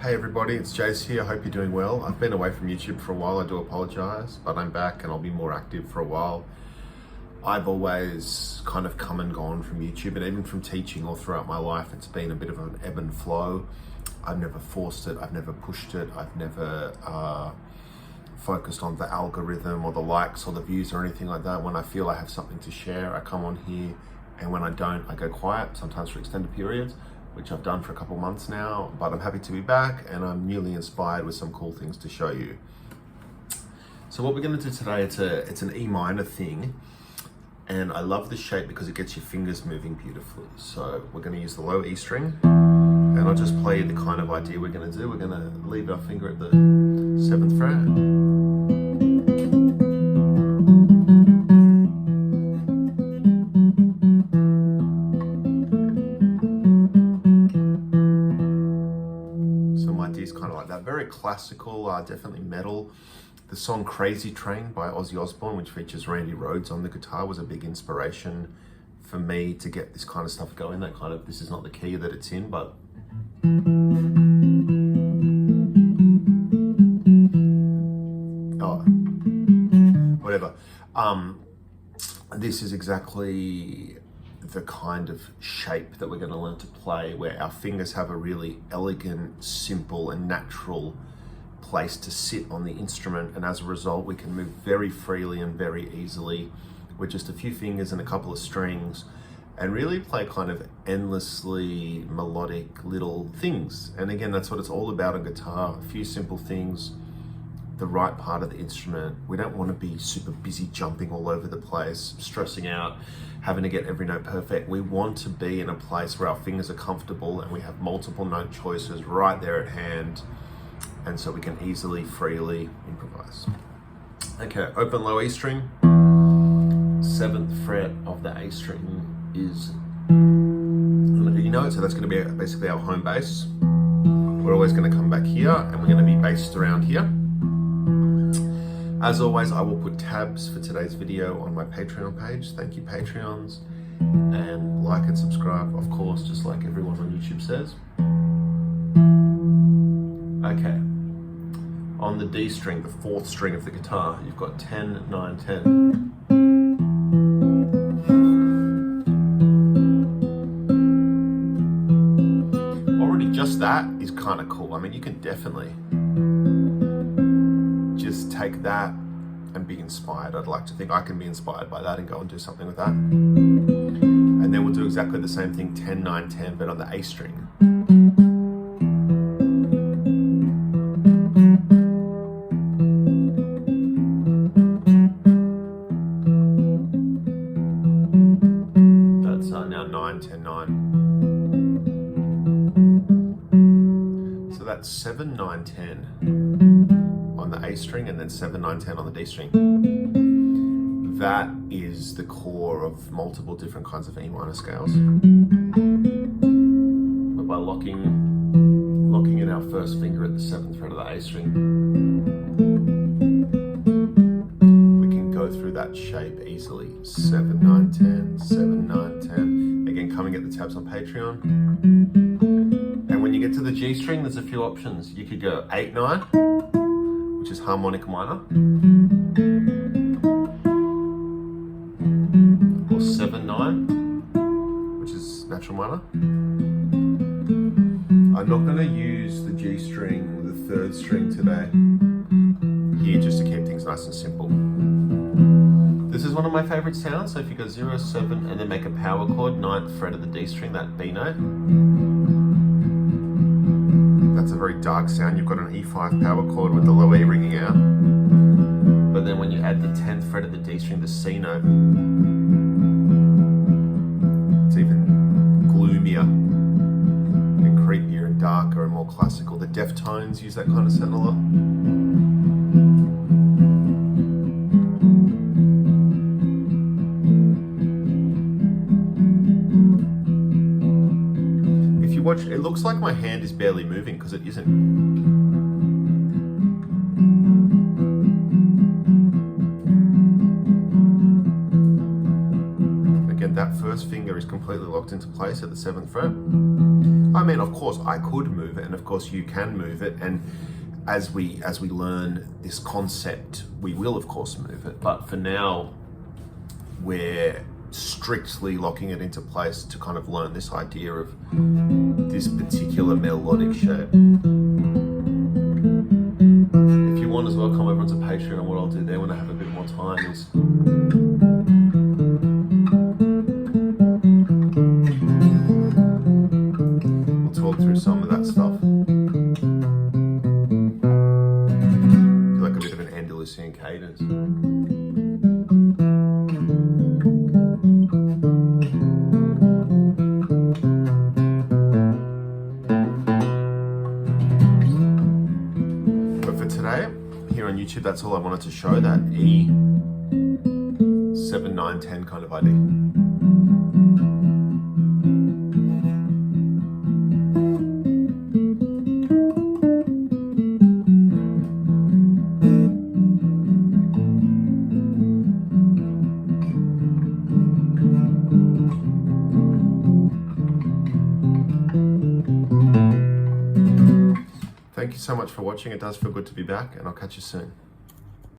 Hey everybody, it's Jace here. I hope you're doing well. I've been away from YouTube for a while, I do apologize, but I'm back and I'll be more active for a while. I've always kind of come and gone from YouTube, and even from teaching all throughout my life, it's been a bit of an ebb and flow. I've never forced it, I've never pushed it, I've never focused on the algorithm or the likes or the views or anything like that. When I feel I have something to share, I come on here, and when I don't, I go quiet, sometimes for extended periods, which I've done for a couple months now, but I'm happy to be back and I'm newly inspired with some cool things to show you. So what we're going to do today, it's an E minor thing, and I love this shape because it gets your fingers moving beautifully. So we're going to use the low E string, and I'll just play the kind of idea we're going to do. We're going to leave our finger at the 7th fret. Kind of like that, very classical, definitely metal. The song Crazy Train by Ozzy Osbourne, which features Randy Rhoads on the guitar, was a big inspiration for me to get this kind of stuff going. That kind of, this is not the key that it's in, but whatever. This is exactly the kind of shape that we're going to learn to play, where our fingers have a really elegant, simple and natural place to sit on the instrument, and as a result we can move very freely and very easily with just a few fingers and a couple of strings, and really play kind of endlessly melodic little things. And again, that's what it's all about on guitar, a few simple things, the right part of the instrument. We don't want to be super busy jumping all over the place, stressing out, having to get every note perfect. We want to be in a place where our fingers are comfortable and we have multiple note choices right there at hand, and so we can easily, freely improvise. Okay, open low E string, 7th fret of the A string is an E note, so that's going to be basically our home bass. We're always going to come back here and we're going to be based around here. As always, I will put tabs for today's video on my Patreon page. Thank you, Patreons. And like and subscribe, of course, just like everyone on YouTube says. Okay. On the D string, the 4th string of the guitar, you've got 10, 9, 10. Already just that is kind of cool. I mean, you can definitely just take that and be inspired. I'd like to think I can be inspired by that and go and do something with that. And then we'll do exactly the same thing, 10, 9, 10, but on the A string. That's now 9, 10, 9. So that's 7, 9, 10. On the A string, and then 7, 9, 10 on the D string. That is the core of multiple different kinds of E minor scales. But by locking in our first finger at the 7th fret of the A string, we can go through that shape easily. 7, 9, 10, 7, 9, 10. Again, coming at the tabs on Patreon. And when you get to the G string, there's a few options. You could go 8, 9, which is harmonic minor, or 7, 9, which is natural minor. I'm not going to use the G string, the 3rd string today, here, just to keep things nice and simple. This is one of my favorite sounds, so if you go 0, 7, and then make a power chord, 9th fret of the D string, that B note. That's a very dark sound. You've got an E5 power chord with the low E ringing out. But then when you add the 10th fret of the D string, the C note, it's even gloomier and creepier and darker and more classical. The Deftones use that kind of sound a lot. Watch, it looks like my hand is barely moving because it isn't. Again, that that first finger is completely locked into place at the 7th fret. I mean, of course, I could move it, and of course you can move it, and as we learn this concept, we will of course move it. But for now, we're strictly locking it into place to kind of learn this idea of this particular melodic shape. If you want as well, come over onto Patreon, and what I'll do there when I have a bit more time is we'll talk through some of that stuff. Like a bit of an Andalusian cadence. Here on YouTube, that's all I wanted to show, that E 7, 9, 10 kind of idea. Thank you so much for watching. It does feel good to be back, and I'll catch you soon.